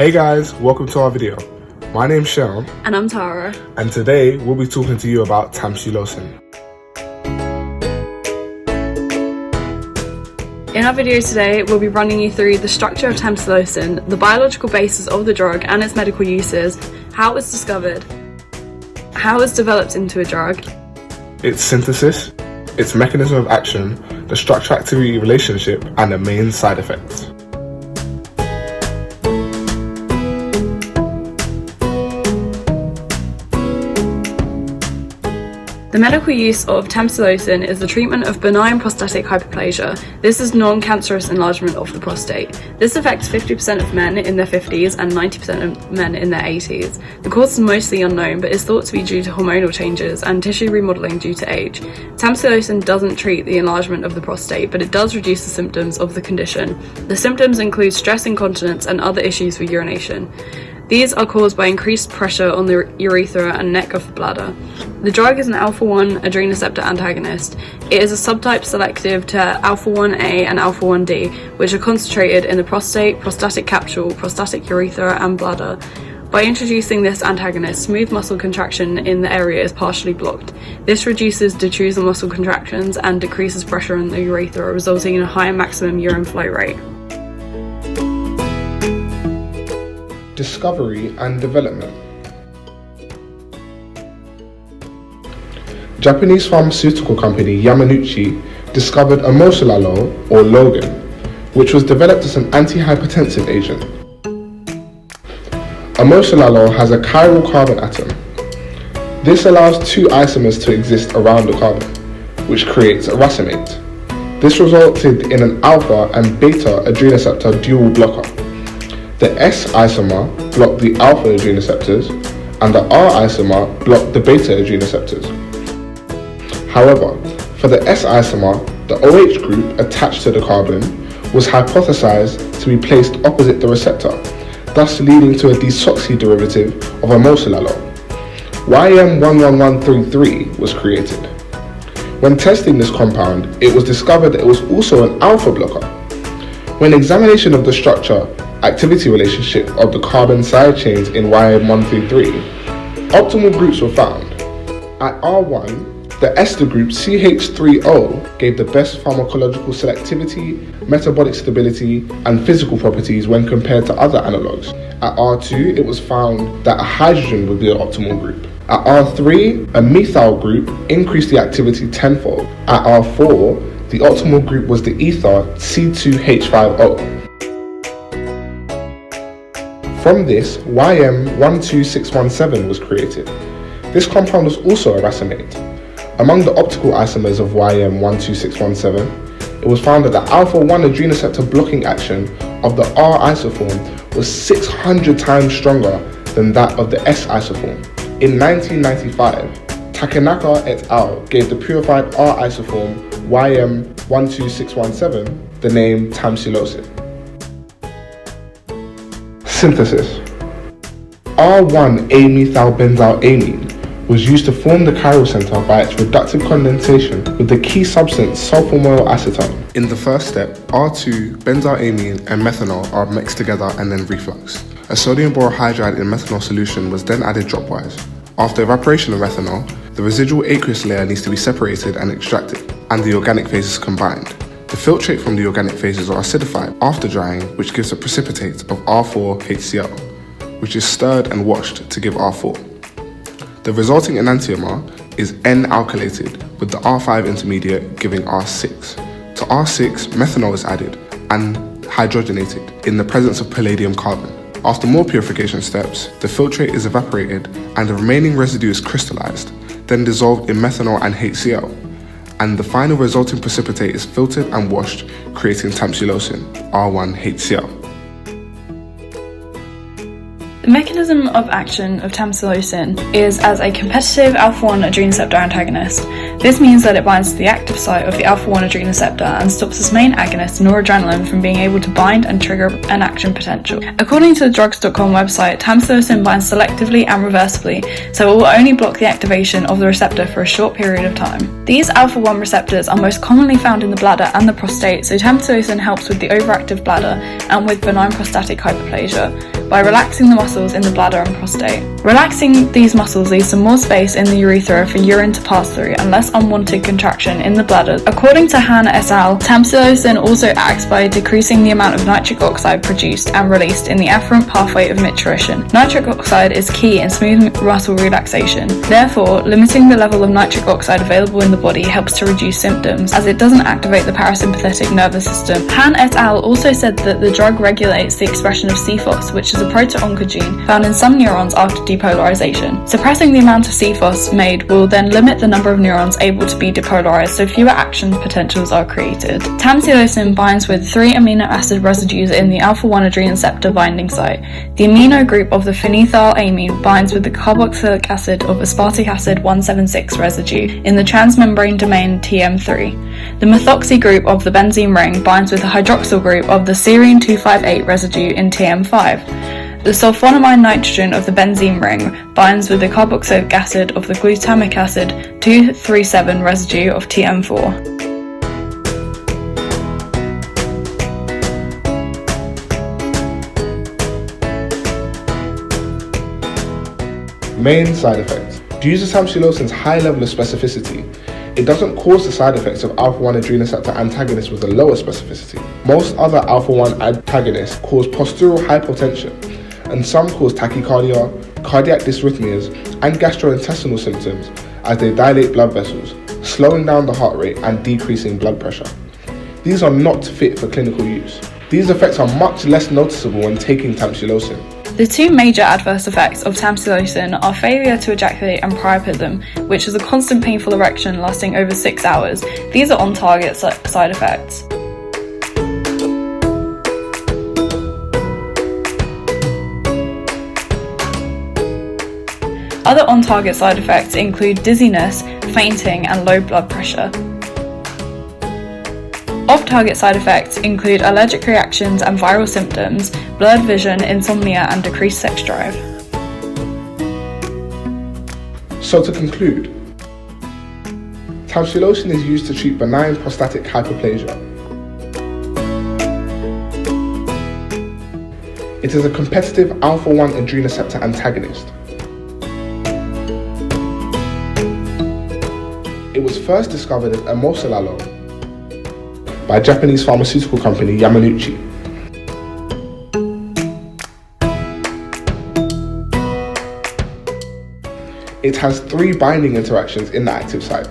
Hey guys, welcome to our video. My name's Sean. And I'm Tara. And today we'll be talking to you about Tamsulosin. In our video today, we'll be running you through the structure of Tamsulosin, the biological basis of the drug and its medical uses, how it was discovered, how it's developed into a drug, Its synthesis, its mechanism of action, the structure-activity relationship, and the main side effects. The medical use of Tamsulosin is the treatment of benign prostatic hyperplasia. This is non-cancerous enlargement of the prostate. This affects 50% of men in their 50s and 90% of men in their 80s. The cause is mostly unknown, but is thought to be due to hormonal changes and tissue remodeling due to age. Tamsulosin doesn't treat the enlargement of the prostate, but it does reduce the symptoms of the condition. The symptoms include stress incontinence and other issues with urination. These are caused by increased pressure on the urethra and neck of the bladder. The drug is an alpha-1 adrenoceptor antagonist. It is a subtype selective to alpha-1A and alpha-1D, which are concentrated in the prostate, prostatic capsule, prostatic urethra, and bladder. By introducing this antagonist, smooth muscle contraction in the area is partially blocked. This reduces detrusor muscle contractions and decreases pressure in the urethra, resulting in a higher maximum urine flow rate. Discovery and development. Japanese pharmaceutical company Yamanouchi discovered amoxicillin, or Logan, which was developed as an antihypertensive agent. Amoxicillin has a chiral carbon atom. This allows two isomers to exist around the carbon, which creates a racemate. This resulted in an alpha and beta adrenoceptor dual blocker. The S isomer blocked the alpha adrenoceptors, and the R isomer blocked the beta adrenoceptors. However, for the S isomer, the OH group attached to the carbon was hypothesized to be placed opposite the receptor, thus leading to a desoxy derivative of amoxicillin. YM11133 was created. When testing this compound, it was discovered that it was also an alpha blocker. When examination of the structure activity relationship of the carbon side chains in YM133, optimal groups were found. At R1, the ester group CH3O gave the best pharmacological selectivity, metabolic stability, and physical properties when compared to other analogues. At R2, it was found that a hydrogen would be an optimal group. At R3, a methyl group increased the activity tenfold. At R4, the optimal group was the ether C2H5O. From this, YM12617 was created. This compound was also a racemate. Among the optical isomers of YM12617, it was found that the alpha-1 adrenoceptor blocking action of the R isoform was 600 times stronger than that of the S isoform. In 1995, Takanaka et al. Gave the purified R isoform YM12617 the name Tamsulosin. Synthesis. R1-amethylbenzylamine was used to form the chiral center by its reductive condensation with the key substance sulfonyl acetone. In the first step, R2-benzylamine and methanol are mixed together and then refluxed. A sodium borohydride in methanol solution was then added dropwise. After evaporation of methanol, the residual aqueous layer needs to be separated and extracted, and the organic phases combined. The filtrate from the organic phases are acidified after drying, which gives a precipitate of R4HCl, which is stirred and washed to give R4. The resulting enantiomer is N-alkylated with the R5 intermediate giving R6. To R6, methanol is added and hydrogenated in the presence of palladium carbon. After more purification steps, the filtrate is evaporated and the remaining residue is crystallized, then dissolved in methanol and HCl. And the final resulting precipitate is filtered and washed, creating Tamsulosin, R1HCl. The mechanism of action of Tamsulosin is as a competitive alpha-1 adrenoceptor antagonist. This means that it binds to the active site of the alpha-1 adrenoceptor and stops its main agonist, noradrenaline, from being able to bind and trigger an action potential. According to the drugs.com website, Tamsulosin binds selectively and reversibly, so it will only block the activation of the receptor for a short period of time. These alpha-1 receptors are most commonly found in the bladder and the prostate, so Tamsulosin helps with the overactive bladder and with benign prostatic hyperplasia. by relaxing the muscles in the bladder and prostate. Relaxing these muscles leads to more space in the urethra for urine to pass through and less unwanted contraction in the bladder. According to Han et al., tamsulosin also acts by decreasing the amount of nitric oxide produced and released in the afferent pathway of maturation. Nitric oxide is key in smooth muscle relaxation. Therefore, limiting the level of nitric oxide available in the body helps to reduce symptoms, as it doesn't activate the parasympathetic nervous system. Han et al. Also said that the drug regulates the expression of CFOS, which is a proto-oncogene found in some neurons after depolarization. Suppressing the amount of CFOS made will then limit the number of neurons able to be depolarized, so fewer action potentials are created. Tamsulosin binds with 3 amino acid residues in the alpha-1 adrenal receptor binding site. The amino group of the phenethylamine binds with the carboxylic acid of aspartic acid 176 residue in the transmembrane domain TM3. The methoxy group of the benzene ring binds with the hydroxyl group of the serine 258 residue in TM5. The sulfonamide nitrogen of the benzene ring binds with the carboxylic acid of the glutamic acid 237 residue of TM4. Main side effects. Due to tamsulosin's high level of specificity, it doesn't cause the side effects of alpha-1 adrenal receptor antagonists with a lower specificity. Most other alpha-1 antagonists cause postural hypotension, and some cause tachycardia, cardiac dysrhythmias, and gastrointestinal symptoms as they dilate blood vessels, slowing down the heart rate and decreasing blood pressure. These are not fit for clinical use. These effects are much less noticeable when taking tamsulosin. The 2 major adverse effects of tamsulosin are failure to ejaculate and priapism, which is a constant painful erection lasting over 6 hours. These are on-target side effects. Other on-target side effects include dizziness, fainting, and low blood pressure. Off-target side effects include allergic reactions and viral symptoms, blurred vision, insomnia, and decreased sex drive. So to conclude, tamsulosin is used to treat benign prostatic hyperplasia. It is a competitive alpha-1 adrenal receptor antagonist. It was first discovered as amoxicillin by Japanese pharmaceutical company Yamanouchi. It has 3 binding interactions in the active site.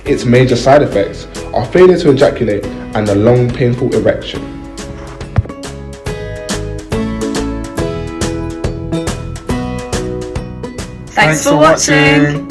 Its major side effects are failure to ejaculate and a long painful erection. Thanks for watching!